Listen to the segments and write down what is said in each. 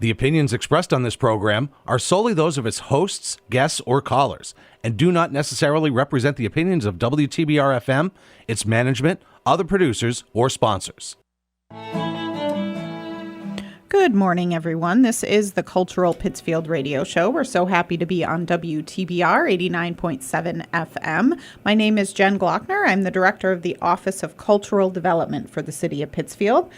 The opinions expressed on this program are solely those of its hosts, guests, or callers, and do not necessarily represent the opinions of WTBR-FM, its management, other producers, or sponsors. Good morning, everyone. This is the Cultural Pittsfield Radio Show. We're so happy to be on WTBR 89.7 FM. My name is Jen Glockner. I'm the director of the Office of Cultural Development for the City of Pittsfield.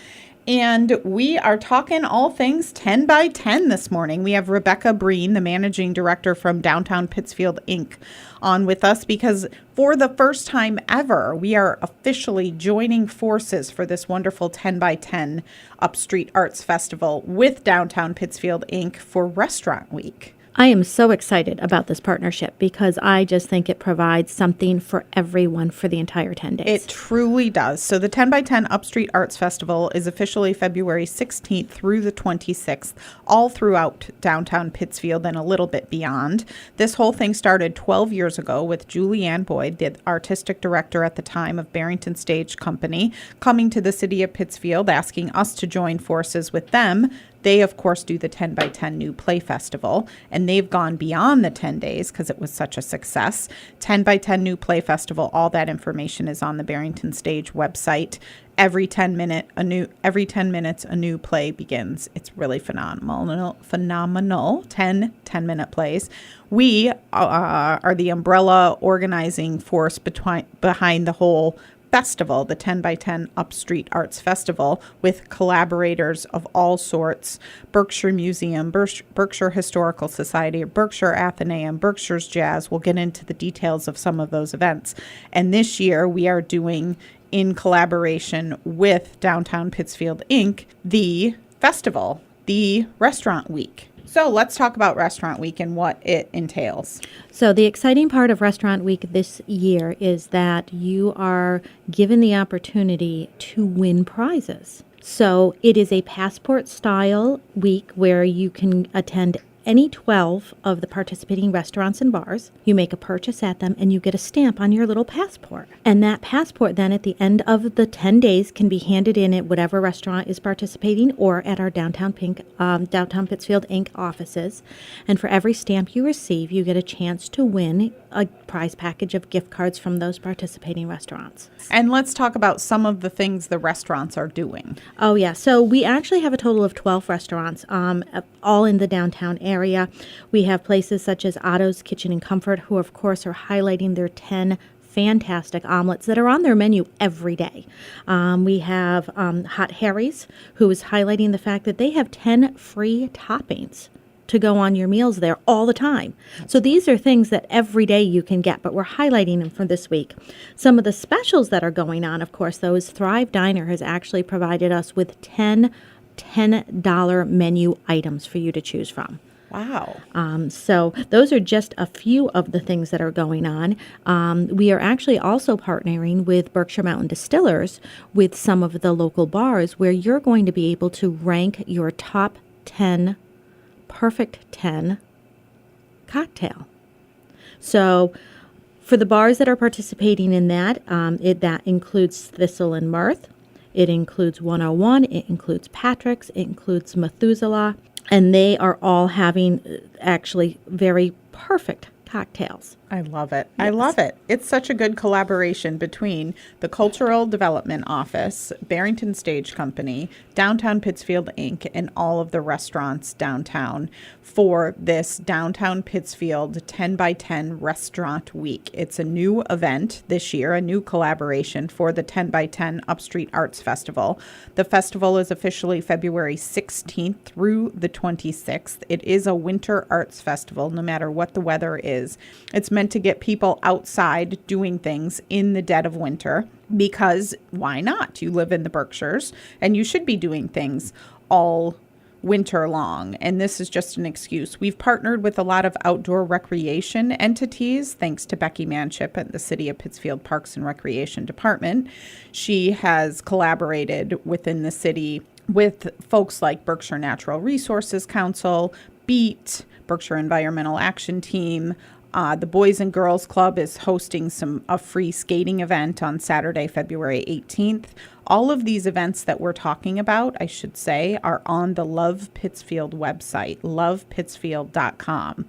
And we are talking all things 10 by 10 this morning. We have Rebecca Brien, the managing director from Downtown Pittsfield, Inc., on with us because for the first time ever, we are officially joining forces for this wonderful 10 by 10 Upstreet Arts Festival with Downtown Pittsfield, Inc. for Restaurant Week. I am so excited about this partnership because I just think it provides something for everyone for the entire 10 days. It truly does. So the 10 by 10 Upstreet Arts Festival is officially February 16th through the 26th, all throughout downtown Pittsfield and a little bit beyond. This whole thing started 12 years ago with Julianne Boyd, the artistic director at the time of Barrington Stage Company, coming to the city of Pittsfield, asking us to join forces with them. They, of course, do the 10 by 10 New Play Festival, and they've gone beyond the 10 days because it was such a success. 10 by 10 New Play Festival, all that information is on the Barrington Stage website. Every 10 minutes, a new play begins. It's really phenomenal. 10-minute plays. We are the umbrella organizing force behind the whole festival, the 10 by 10 Upstreet Arts Festival, with collaborators of all sorts: Berkshire Museum, Berkshire Historical Society, Berkshire Athenaeum, Berkshire's Jazz. We'll get into the details of some of those events. And this year we are doing, in collaboration with Downtown Pittsfield, Inc., the festival, the Restaurant Week. So let's talk about Restaurant Week and what it entails. So the exciting part of Restaurant Week this year is that you are given the opportunity to win prizes. So it is a passport-style week where you can attend any 12 of the participating restaurants and bars. You make a purchase at them and you get a stamp on your little passport. And that passport then at the end of the 10 days can be handed in at whatever restaurant is participating or at our Downtown Pittsfield Inc. offices. And for every stamp you receive, you get a chance to win a prize package of gift cards from those participating restaurants. And let's talk about some of the things the restaurants are doing. Oh, yeah. So we actually have a total of 12 restaurants, all in the downtown area. We have places such as Otto's Kitchen and Comfort, who, of course, are highlighting their 10 fantastic omelets that are on their menu every day. We have Hot Harry's, who is highlighting the fact that they have 10 free toppings to go on your meals there all the time. So these are things that every day you can get, but we're highlighting them for this week. Some of the specials that are going on, of course, though, is Thrive Diner has actually provided us with 10 $10 menu items for you to choose from. Wow. So those are just a few of the things that are going on. We are actually also partnering with Berkshire Mountain Distillers with some of the local bars where you're going to be able to rank your top 10 perfect 10 cocktail. So for the bars that are participating in that, that includes Thistle and Mirth. It includes 101. It includes Patrick's. It includes Methuselah. And they are all having actually very perfect cocktails. I love it. Yes. I love it. It's such a good collaboration between the Cultural Development Office, Barrington Stage Company, Downtown Pittsfield, Inc., and all of the restaurants downtown for this Downtown Pittsfield 10 by 10 Restaurant Week. It's a new event this year, a new collaboration for the 10 by 10 Upstreet Arts Festival. The festival is officially February 16th through the 26th. It is a winter arts festival, no matter what the weather is. It's meant to get people outside doing things in the dead of winter, because why not? You live in the Berkshires and you should be doing things all winter long. And this is just an excuse. We've partnered with a lot of outdoor recreation entities, thanks to Becky Manship at the City of Pittsfield Parks and Recreation Department. She has collaborated within the city with folks like Berkshire Natural Resources Council, BEAT, Berkshire Environmental Action Team, The Boys and Girls Club is hosting a free skating event on Saturday, February 18th. All of these events that we're talking about, I should say, are on the Love Pittsfield website, lovepittsfield.com.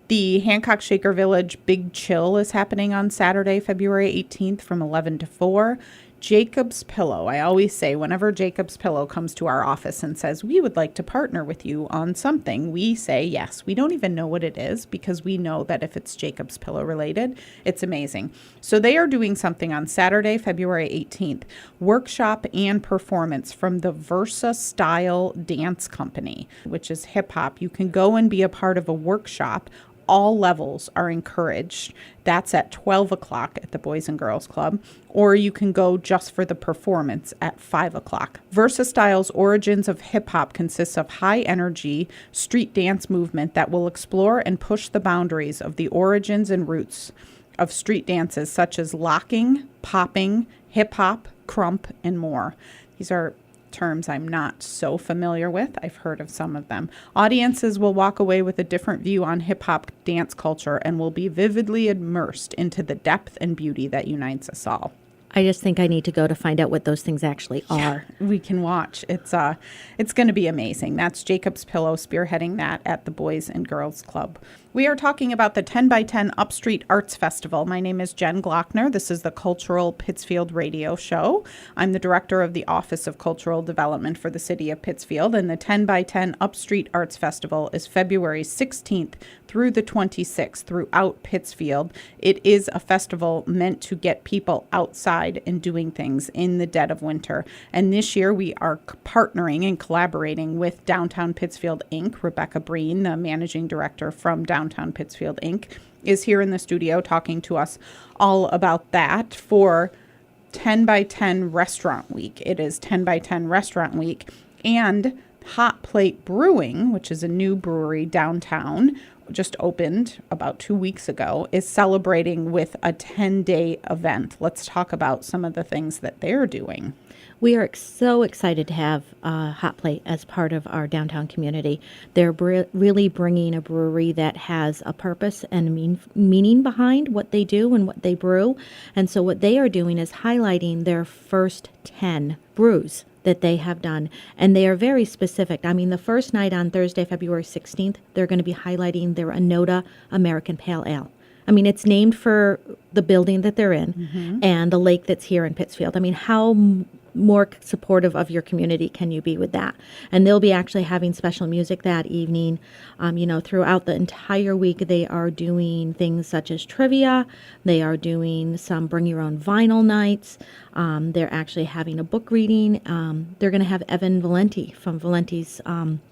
The Hancock Shaker Village Big Chill is happening on Saturday, February 18th from 11 to 4. Jacob's Pillow. I always say whenever Jacob's Pillow comes to our office and says, we would like to partner with you on something, we say yes. We don't even know what it is because we know that if it's Jacob's Pillow related, it's amazing. So they are doing something on Saturday, February 18th, workshop and performance from the Versa Style Dance Company, which is hip hop. You can go and be a part of a workshop. All levels are encouraged. That's at 12 o'clock at the Boys and Girls Club, or you can go just for the performance at 5 o'clock. Versa Style's Origins of Hip Hop consists of high energy street dance movement that will explore and push the boundaries of the origins and roots of street dances such as locking, popping, hip hop, crump, and more. These are terms I'm not so familiar with. I've heard of some of them. Audiences will walk away with a different view on hip-hop dance culture and will be vividly immersed into the depth and beauty that unites us all. I just think I need to go to find out what those things actually are. We can watch. It's going to be amazing. That's Jacob's Pillow spearheading that at the Boys and Girls Club. We are talking about the 10 by 10 Upstreet Arts Festival. My name is Jen Glockner. This is the Cultural Pittsfield Radio Show. I'm the director of the Office of Cultural Development for the City of Pittsfield, and the 10 by 10 Upstreet Arts Festival is February 16th through the 26th throughout Pittsfield. It is a festival meant to get people outside and doing things in the dead of winter. And this year we are partnering and collaborating with Downtown Pittsfield, Inc. Rebecca Brien, the managing director from Downtown Pittsfield, Inc., is here in the studio talking to us all about that for 10 by 10 Restaurant Week. It is 10 by 10 Restaurant Week, and Hot Plate Brewing, which is a new brewery downtown, just opened about 2 weeks ago, is celebrating with a 10-day event. Let's talk about some of the things that they're doing. We are so excited to have Hot Plate as part of our downtown community. They're really bringing a brewery that has a purpose and meaning behind what they do and what they brew. And so what they are doing is highlighting their first 10 brews that they have done. And they are very specific. I mean, the first night on Thursday, February 16th, they're going to be highlighting their Anota American Pale Ale. I mean, it's named for the building that they're in and the lake that's here in Pittsfield. I mean, how more supportive of your community can you be with that? And they'll be actually having special music that evening. Throughout the entire week, they are doing things such as trivia. They are doing some bring your own vinyl nights. They're actually having a book reading. They're going to have Evan Valenti from Valenti's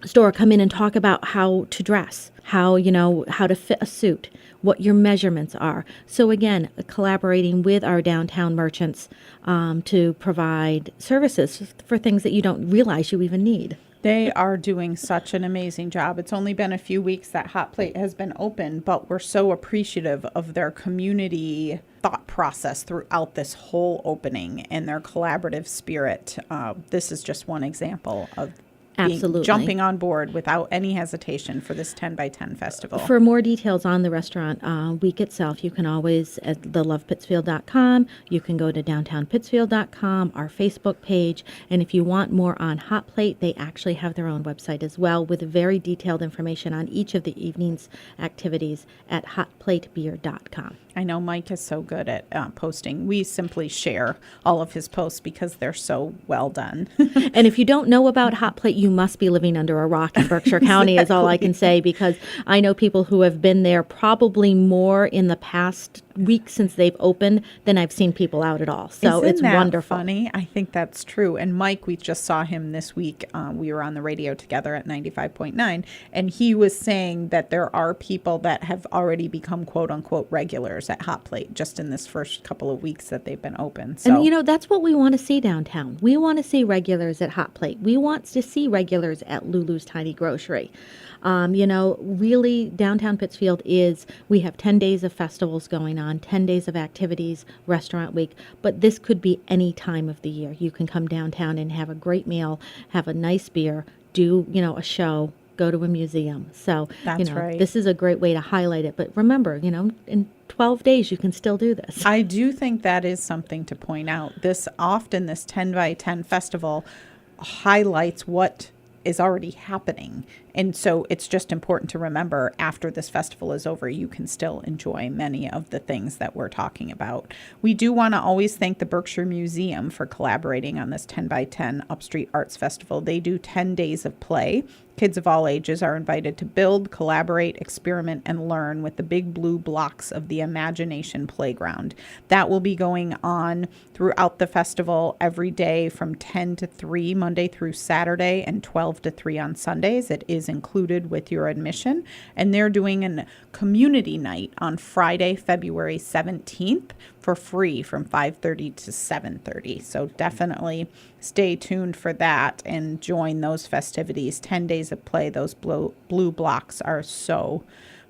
store come in and talk about how to dress, how to fit a suit, what your measurements are. So again, collaborating with our downtown merchants to provide services for things that you don't realize you even need. They are doing such an amazing job. It's only been a few weeks that Hot Plate has been open, but we're so appreciative of their community thought process throughout this whole opening and their collaborative spirit. This is just one example of jumping on board without any hesitation for this 10 by 10 festival. For more details on the restaurant week itself, you can always at thelovepittsfield.com. You can go to downtownpittsfield.com, our Facebook page. And if you want more on Hot Plate, they actually have their own website as well with very detailed information on each of the evening's activities at hotplatebeer.com. I know Mike is so good at posting. We simply share all of his posts because they're so well done. And if you don't know about Hot Plate, you must be living under a rock in Berkshire County is all I can say, because I know people who have been there probably more in the past week since they've opened than I've seen people out at all. So Isn't it's that wonderful. Funny. I think that's true. And Mike, we just saw him this week. We were on the radio together at 95.9, and he was saying that there are people that have already become quote unquote regulars at Hot Plate just in this first couple of weeks that they've been open. So. And that's what we want to see downtown. We want to see regulars at Hot Plate. We want to see regulars at Lulu's Tiny Grocery. Really downtown Pittsfield we have 10 days of festivals going on, 10 days of activities, restaurant week, but this could be any time of the year. You can come downtown and have a great meal, have a nice beer, do, a show, go to a museum. So, That's right. this is a great way to highlight it. But remember, in 12 days, you can still do this. I do think that is something to point out. This 10 by 10 festival highlights what is already happening. And so it's just important to remember after this festival is over, you can still enjoy many of the things that we're talking about. We do want to always thank the Berkshire Museum for collaborating on this 10 by 10 Upstreet Arts Festival. They do 10 days of play. Kids of all ages are invited to build, collaborate, experiment, and learn with the big blue blocks of the Imagination Playground. That will be going on throughout the festival every day from 10 to 3, Monday through Saturday, and 12 to 3 on Sundays. It is included with your admission. And they're doing a community night on Friday, February 17th for free from 5:30 to 7:30. So definitely stay tuned for that and join those festivities. 10 days of play. Those blue blocks are so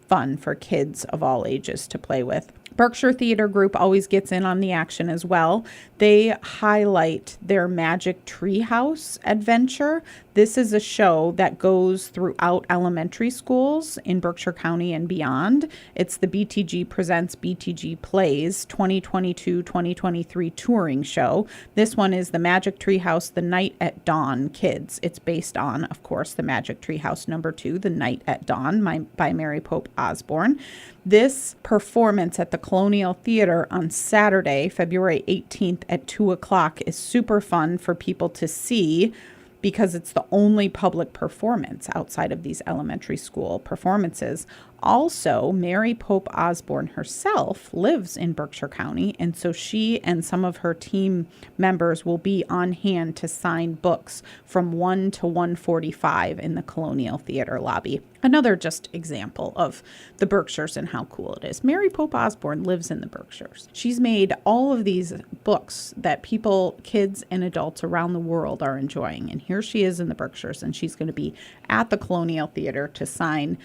fun for kids of all ages to play with. Berkshire Theater Group always gets in on the action as well. They highlight their Magic Treehouse adventure. This is a show that goes throughout elementary schools in Berkshire County and beyond. It's the BTG Presents BTG Plays 2022-2023 touring show. This one is the Magic Treehouse, The Night at Dawn Kids. It's based on, of course, the Magic Treehouse #2, The Night at Dawn by Mary Pope Osborne. This performance at the Colonial Theater on Saturday, February 18th at 2 o'clock is super fun for people to see because it's the only public performance outside of these elementary school performances. Also, Mary Pope Osborne herself lives in Berkshire County, and so she and some of her team members will be on hand to sign books from 1 to 1:45 in the Colonial Theater lobby. Another just example of the Berkshires and how cool it is. Mary Pope Osborne lives in the Berkshires. She's made all of these books that people, kids and adults around the world are enjoying, and here she is in the Berkshires, and she's going to be at the Colonial Theater to sign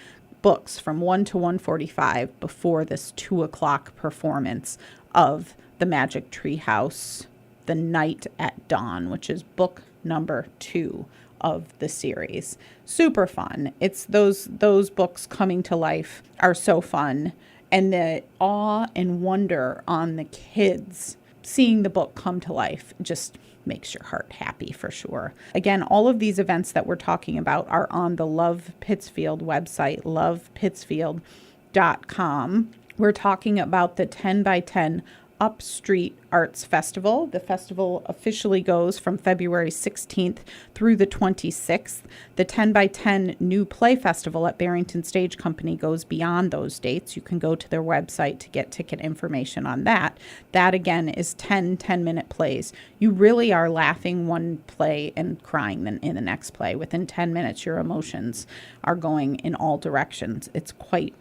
books from 1 to 1:45 before this 2 o'clock performance of the Magic Treehouse, The Night at Dawn, which is book number 2 of the series. Super fun. It's those books coming to life are so fun, and the awe and wonder on the kids seeing the book come to life just makes your heart happy for sure. Again, all of these events that we're talking about are on the Love Pittsfield website, lovepittsfield.com. We're talking about the 10 by 10 Upstreet Arts Festival. The festival officially goes from February 16th through the 26th. The 10 by 10 New Play Festival at Barrington Stage Company goes beyond those dates. You can go to their website to get ticket information on that. That again is 10 10-minute plays. You really are laughing one play and crying in the next play. Within 10 minutes, your emotions are going in all directions. It's quite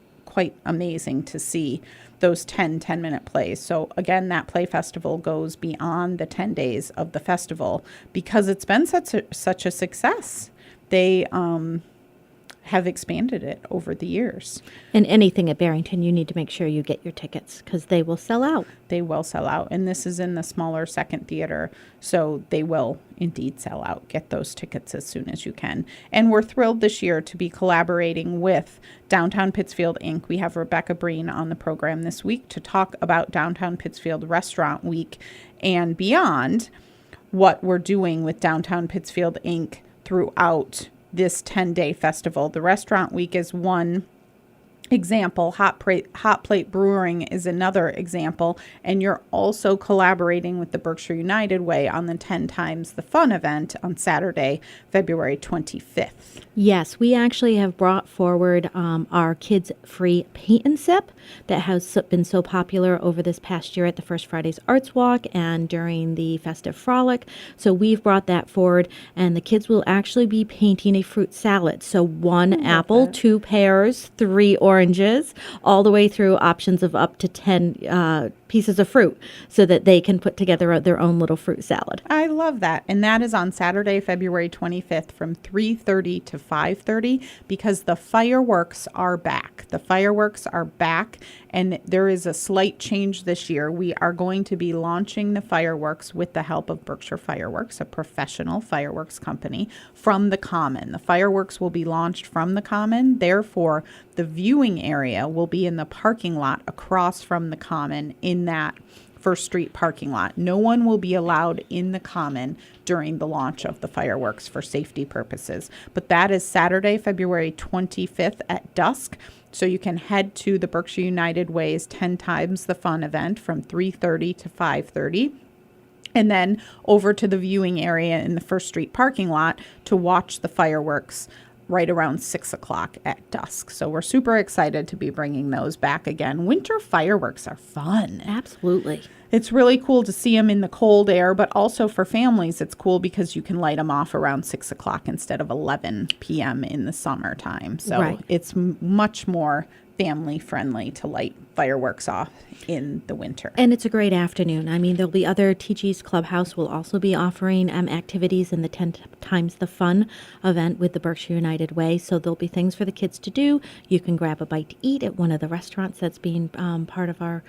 amazing to see those 10 10-minute plays. So again, that play festival goes beyond the 10 days of the festival because it's been such a success. They have expanded it over the years. And anything at Barrington, you need to make sure you get your tickets because they will sell out. They will sell out. And this is in the smaller second theater, so they will indeed sell out. Get those tickets as soon as you can. And we're thrilled this year to be collaborating with Downtown Pittsfield, Inc. We have Rebecca Brien on the program this week to talk about Downtown Pittsfield Restaurant Week and beyond, what we're doing with Downtown Pittsfield, Inc. throughout this 10-day festival. The Restaurant Week is one example. Hot Plate Brewing is another example. And you're also collaborating with the Berkshire United Way on the 10 Times the Fun event on Saturday, February 25th. Yes, we actually have brought forward our kids' free paint and sip that has been so popular over this past year at the First Fridays Arts Walk and during the Festive Frolic. So we've brought that forward, and the kids will actually be painting a fruit salad. So 1 apple, 2 pears, 3 oranges, oranges, all the way through options of up to 10 pieces of fruit so that they can put together their own little fruit salad. I love that. And that is on Saturday, February 25th from 3:30 to 5:30 because the fireworks are back. The fireworks are back, and there is a slight change this year. We are going to be launching the fireworks with the help of Berkshire Fireworks, a professional fireworks company, from the Common. The fireworks will be launched from the Common. Therefore, the viewing area will be in the parking lot across from the Common in that First Street parking lot. No one will be allowed in the Common during the launch of the fireworks for safety purposes. But that is Saturday, February 25th at dusk. So you can head to the Berkshire United Way's 10 Times the Fun event from 3:30 to 5:30. And then over to the viewing area in the First Street parking lot to watch the fireworks right around 6 o'clock at dusk. So we're super excited to be bringing those back again. Winter fireworks are fun. Absolutely. It's really cool to see them in the cold air, but also for families, it's cool because you can light them off around 6 o'clock instead of 11 p.m. in the summertime. So Right. it's much more family friendly to light fireworks off in the winter. And it's a great afternoon. I mean, there'll be other TG's Clubhouse will also be offering activities in the 10 Times the Fun event with the Berkshire United Way. So there'll be things for the kids to do. You can grab a bite to eat at one of the restaurants that's being part of our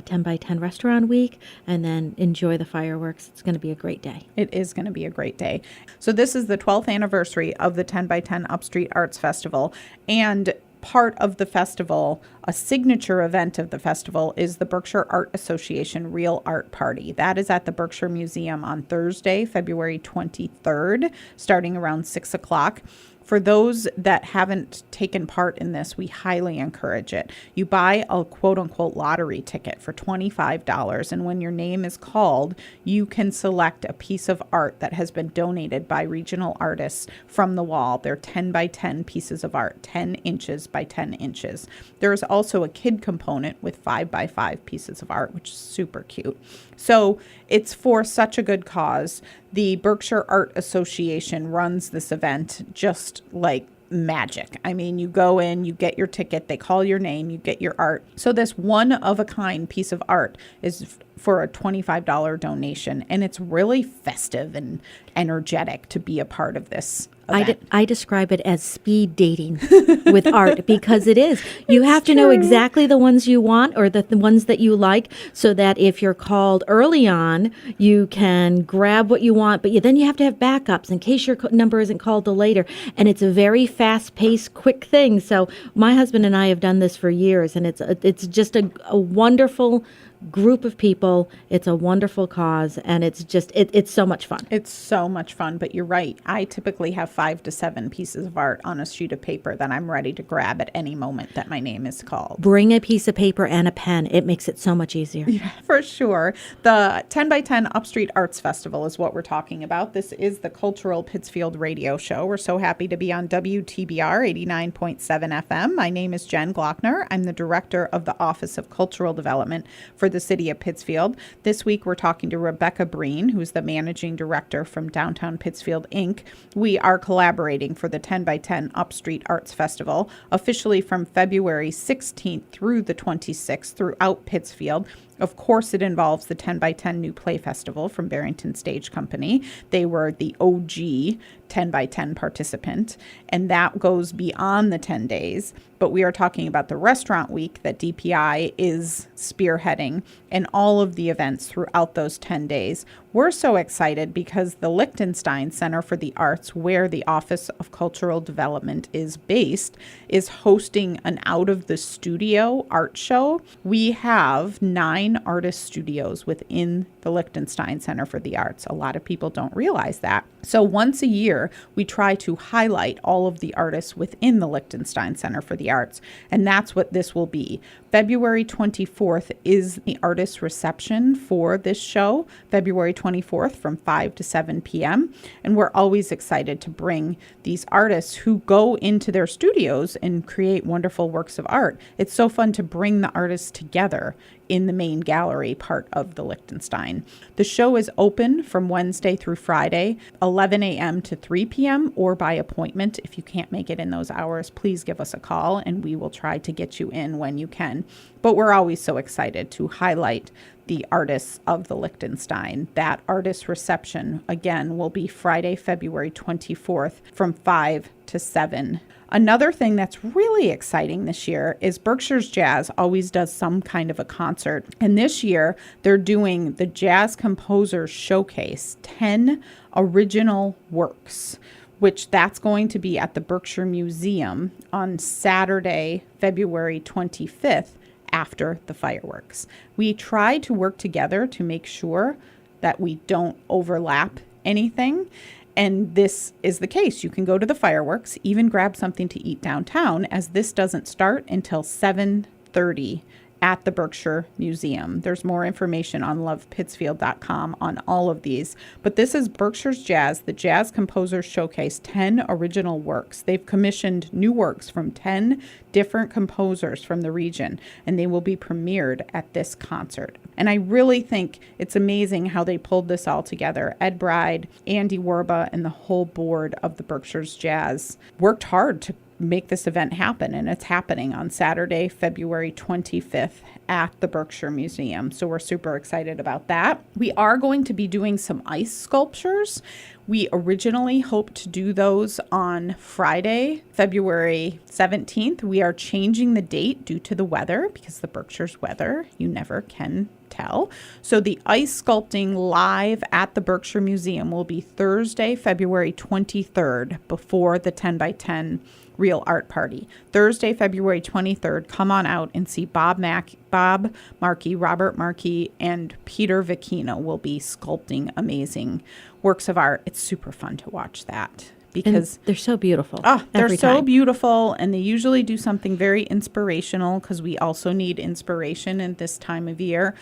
10 by 10 restaurant week, and then enjoy the fireworks. It's going to be a great day. It is going to be a great day. So this is the 12th anniversary of the 10 by 10 Upstreet Arts Festival, and part of the festival, a signature event of the festival, is the Berkshire Art Association Real Art Party. That is at the Berkshire Museum on Thursday, February 23rd, starting around 6 o'clock. For those that haven't taken part in this, we highly encourage it. You buy a quote-unquote lottery ticket for $25, and when your name is called, you can select a piece of art that has been donated by regional artists from the wall. They're 10 by 10 pieces of art, 10 inches by 10 inches. There is also a kid component with 5 by 5 pieces of art, which is super cute. So it's for such a good cause. The Berkshire Art Association runs this event just like magic. I mean, you go in, you get your ticket, they call your name, you get your art. So this one-of-a-kind piece of art is for a $25 donation, and it's really festive and energetic to be a part of this event. I describe it as speed dating with art because it is. You have to know exactly the ones you want or the ones that you like so that if you're called early on, you can grab what you want, but then you have to have backups in case your number isn't called till later. And it's a very fast-paced, quick thing. So my husband and I have done this for years, and it's just a wonderful group of people. It's a wonderful cause, and it's just it's so much fun. It's so much fun, but you're right. I typically have 5 to 7 pieces of art on a sheet of paper that I'm ready to grab at any moment that my name is called. Bring a piece of paper and a pen. It makes it so much easier. Yeah, for sure. The 10 by 10 Upstreet Arts Festival is what we're talking about. This is the Cultural Pittsfield radio show. We're so happy to be on WTBR 89.7 FM. My name is Jen Glockner. I'm the director of the Office of Cultural Development for the city of Pittsfield. This week, we're talking to Rebecca Brien, who's the managing director from Downtown Pittsfield, Inc. We are collaborating for the 10 by 10 Upstreet Arts Festival, officially from February 16th through the 26th throughout Pittsfield. Of course, it involves the 10 by 10 New Play Festival from Barrington Stage Company. They were the OG 10 by 10 participant, and that goes beyond the 10 days. But we are talking about the restaurant week that DPI is spearheading and all of the events throughout those 10 days. We're so excited because the Lichtenstein Center for the Arts, where the Office of Cultural Development is based, is hosting an out-of-the-studio art show. We have 9 artist studios within the Lichtenstein Center for the Arts. A lot of people don't realize that. So once a year, we try to highlight all of the artists within the Lichtenstein Center for the Arts, and that's what this will be. February 24th is the artist reception for this show, February 24th from 5 to 7 p.m. And we're always excited to bring these artists who go into their studios and create wonderful works of art. It's so fun to bring the artists together in the main gallery part of the Lichtenstein. The show is open from Wednesday through Friday, 11 a.m. to 3 p.m. or by appointment. If you can't make it in those hours, please give us a call Festival, and we will try to get you in when you can. But we're always so excited to highlight the artists of the Liechtenstein. That artist reception, again, will be Friday, February 24th from 5 to 7. Another thing that's really exciting this year is Berkshire's Jazz always does some kind of a concert. And this year, they're doing the Jazz Composers Showcase, 10 original works, which that's going to be at the Berkshire Museum on Saturday, February 25th, after the fireworks. We try to work together to make sure that we don't overlap anything. And this is the case. You can go to the fireworks, even grab something to eat downtown, as this doesn't start until 7:30 at the Berkshire Museum. There's more information on lovepittsfield.com on all of these. But this is Berkshire's Jazz, the Jazz Composers Showcase, 10 original works. They've commissioned new works from 10 different composers from the region, and they will be premiered at this concert. And I really think it's amazing how they pulled this all together. Ed Bride, Andy Werba, and the whole board of the Berkshire's Jazz worked hard to make this event happen, and it's happening on Saturday, February 25th at the Berkshire Museum. So we're super excited about that. We are going to be doing some ice sculptures. We originally hoped to do those on Friday, February 17th. We are changing the date due to the weather, because the Berkshire's weather, you never can tell. So the ice sculpting live at the Berkshire Museum will be Thursday, February 23rd, before the 10 by 10 Real Art Party. Thursday, February 23rd, come on out and see Bob Markey, Robert Markey, and Peter Vicchino will be sculpting amazing works of art. It's super fun to watch that, because and they're so beautiful. Oh, they're so time. beautiful, and they usually do something very inspirational, because we also need inspiration in this time of year.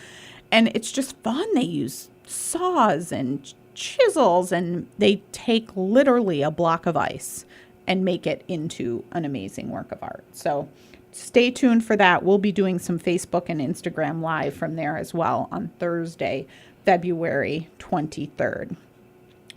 And it's just fun. They use saws and chisels, and they take literally a block of ice and make it into an amazing work of art. So stay tuned for that. We'll be doing some Facebook and Instagram live from there as well on Thursday, February 23rd.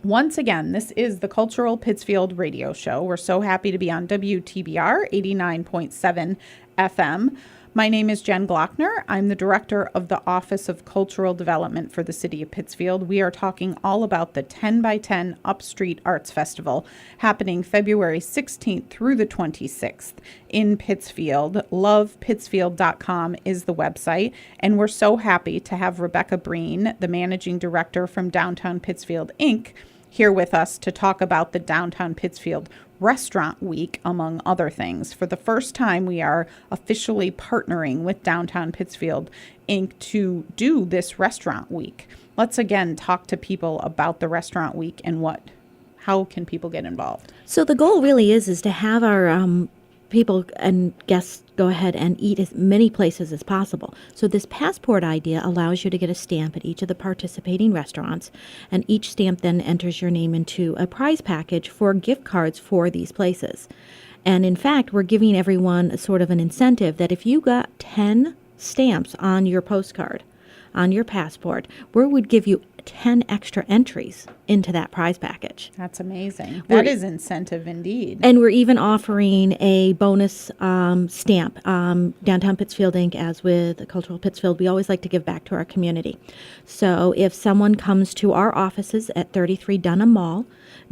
Once again, this is the Cultural Pittsfield Radio Show. We're so happy to be on WTBR 89.7 FM. My name is Jen Glockner. I'm the director of the Office of Cultural Development for the City of Pittsfield. We are talking all about the 10 by 10 Upstreet Arts Festival happening February 16th through the 26th in Pittsfield. LovePittsfield.com is the website. And we're so happy to have Rebecca Brien, the managing director from Downtown Pittsfield, Inc., here with us to talk about the Downtown Pittsfield Restaurant Week, among other things. For the first time, we are officially partnering with Downtown Pittsfield, Inc. to do this Restaurant Week. Let's again talk to people about the Restaurant Week and how can people get involved? So the goal really is to have our people and guests go ahead and eat as many places as possible. So this passport idea allows you to get a stamp at each of the participating restaurants, and each stamp then enters your name into a prize package for gift cards for these places. And in fact, we're giving everyone a sort of an incentive that if you got 10 stamps on your postcard, on your passport, we would give you 10 extra entries into that prize package. That's amazing. That is incentive indeed. And we're even offering a bonus stamp. Downtown Pittsfield Inc., as with Cultural Pittsfield, we always like to give back to our community. So if someone comes to our offices at 33 Dunham Mall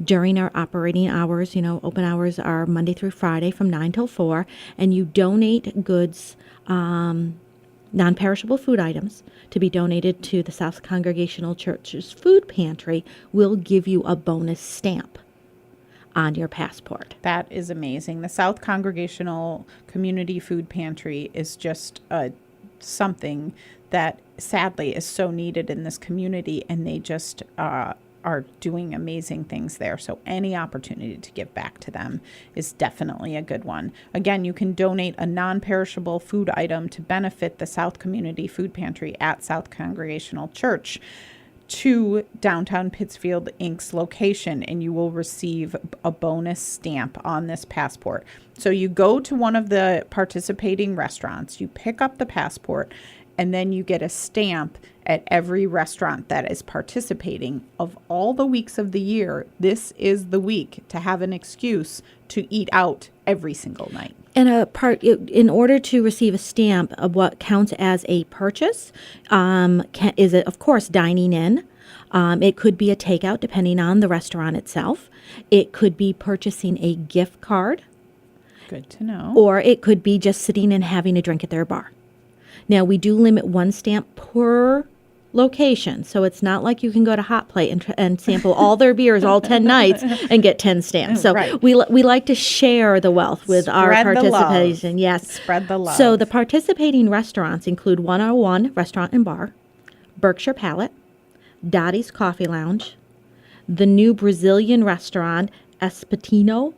during our operating hours, open hours are Monday through Friday from 9 till 4, and you donate goods, non-perishable food items, to be donated to the South Congregational Church's food pantry, will give you a bonus stamp on your passport. That is amazing. The South Congregational Community Food Pantry is just something that sadly is so needed in this community, and they just are doing amazing things there. So any opportunity to give back to them is definitely a good one. Again, you can donate a non-perishable food item to benefit the South Community Food Pantry at South Congregational Church to Downtown Pittsfield Inc.'s location, and you will receive a bonus stamp on this passport. So you go to one of the participating restaurants, you pick up the passport, and then you get a stamp at every restaurant that is participating. Of all the weeks of the year, this is the week to have an excuse to eat out every single night. And in order to receive a stamp of what counts as a purchase, is it, of course, dining in. It could be a takeout, depending on the restaurant itself. It could be purchasing a gift card. Good to know. Or it could be just sitting and having a drink at their bar. Now, we do limit one stamp per location, so it's not like you can go to Hot Plate and sample all their beers all 10 nights and get 10 stamps. So Right. we like to share the wealth with our Spread the love. participation. Yes. Spread the love. So the participating restaurants include 101 Restaurant and Bar, Berkshire Palette, Dottie's Coffee Lounge, the new Brazilian restaurant Espatino,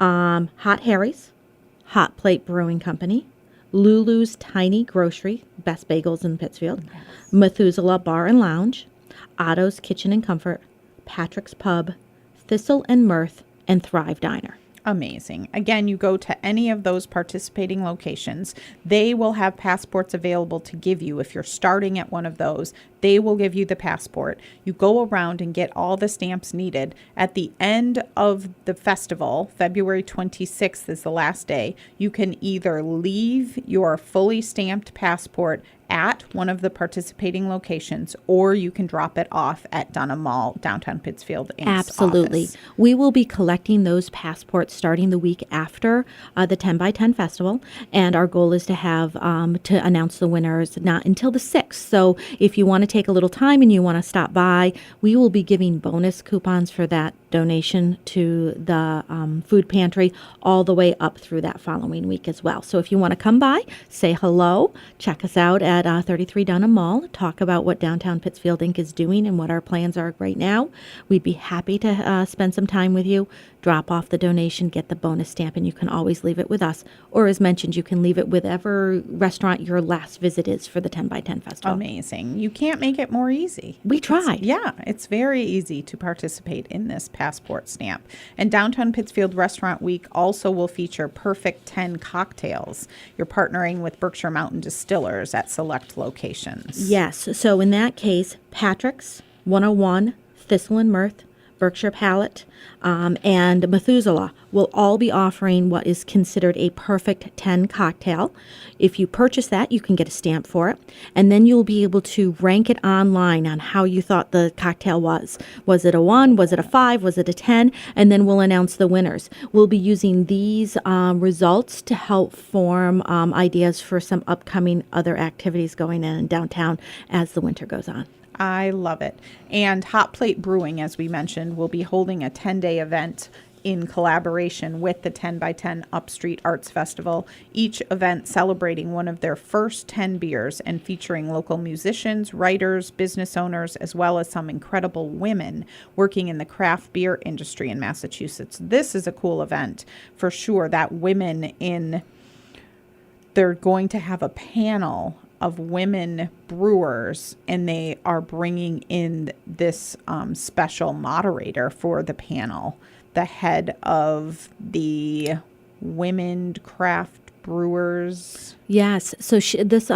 Hot Harry's, Hot Plate Brewing Company, Lulu's Tiny Grocery, best bagels in Pittsfield, Methuselah Bar and Lounge, Otto's Kitchen and Comfort, Patrick's Pub, Thistle and Mirth, and Thrive Diner. Amazing. Again, you go to any of those participating locations. They will have passports available to give you. If you're starting at one of those, they will give you the passport. You go around and get all the stamps needed. At the end of the festival, February 26th is the last day, you can either leave your fully stamped passport at one of the participating locations, or you can drop it off at Dunham Mall, downtown Pittsfield. Absolutely. Office. We will be collecting those passports starting the week after the 10 by 10 festival, and our goal is to have to announce the winners not until the 6th. So if you want to take a little time and you want to stop by, we will be giving bonus coupons for that donation to the food pantry all the way up through that following week as well. So if you want to come by, say hello, check us out at 33 Dunham Mall, talk about what Downtown Pittsfield Inc. is doing and what our plans are right now. We'd be happy to spend some time with you, drop off the donation, get the bonus stamp, and you can always leave it with us. Or as mentioned, you can leave it with whatever restaurant your last visit is for the 10 by 10 festival. Amazing. You can't make it more easy. We tried. It's very easy to participate in this passport stamp. And Downtown Pittsfield Restaurant Week also will feature Perfect 10 cocktails. You're partnering with Berkshire Mountain Distillers at select locations. Yes. So in that case, Patrick's, 101, Thistle and Mirth, Berkshire Palette, and Methuselah will all be offering what is considered a Perfect 10 cocktail. If you purchase that, you can get a stamp for it, and then you'll be able to rank it online on how you thought the cocktail was. Was it a 1? Was it a 5? Was it a 10? And then we'll announce the winners. We'll be using these results to help form ideas for some upcoming other activities going in downtown as the winter goes on. I love it. And Hot Plate Brewing, as we mentioned, will be holding a 10-day event in collaboration with the 10 by 10 Upstreet Arts Festival, each event celebrating one of their first 10 beers and featuring local musicians, writers, business owners, as well as some incredible women working in the craft beer industry in Massachusetts. This is a cool event for sure. They're going to have a panel of women brewers, and they are bringing in this special moderator for the panel, the head of the Women Craft Brewers. Yes. So this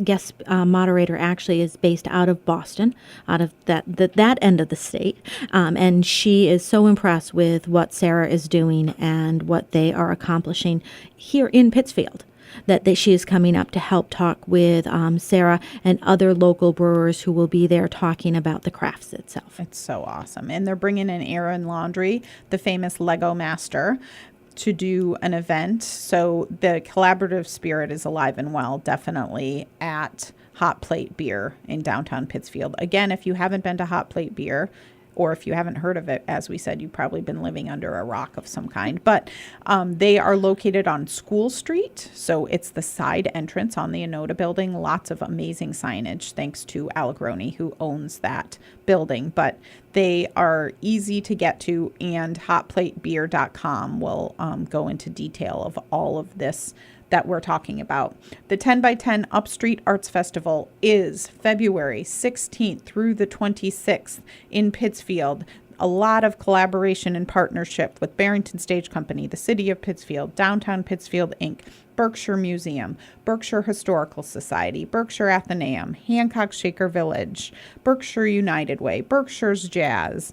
guest moderator actually is based out of Boston, out of that end of the state. And she is so impressed with what Sarah is doing and what they are accomplishing here in Pittsfield, that she is coming up to help talk with Sarah and other local brewers who will be there talking about the crafts itself. It's so awesome. And they're bringing in Aaron Laundrie, the famous Lego master, to do an event. So the collaborative spirit is alive and well, definitely, at Hot Plate Beer in downtown Pittsfield. Again, if you haven't been to Hot Plate Beer, or if you haven't heard of it, as we said, you've probably been living under a rock of some kind. But they are located on School Street, so it's the side entrance on the Enoda building. Lots of amazing signage, thanks to Allegroni, who owns that building. But they are easy to get to, and hotplatebeer.com will go into detail of all of this that we're talking about. The 10 by 10 Upstreet Arts Festival is February 16th through the 26th in Pittsfield. A lot of collaboration and partnership with Barrington Stage Company, the City of Pittsfield, Downtown Pittsfield Inc., Berkshire Museum, Berkshire Historical Society, Berkshire Athenaeum, Hancock Shaker Village, Berkshire United Way, Berkshire's Jazz,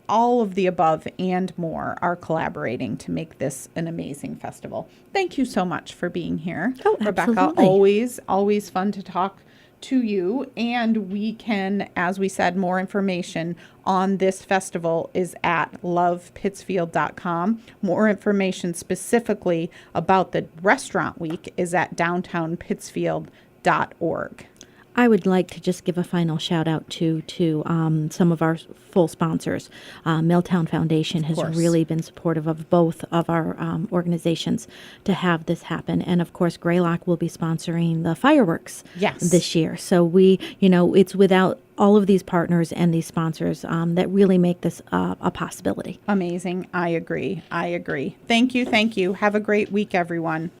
all of the above and more are collaborating to make this an amazing festival. Thank you so much for being here. Oh, Rebecca, absolutely. always fun to talk to you. And we can, as we said, more information on this festival is at lovepittsfield.com. More information specifically about the restaurant week is at downtownpittsfield.org. I would like to just give a final shout out to some of our full sponsors. Milltown Foundation has course. really been supportive of both of our organizations to have this happen. And of course, Greylock will be sponsoring the fireworks this year. So it's without all of these partners and these sponsors that really make this a possibility. Amazing. I agree. Thank you. Have a great week, everyone.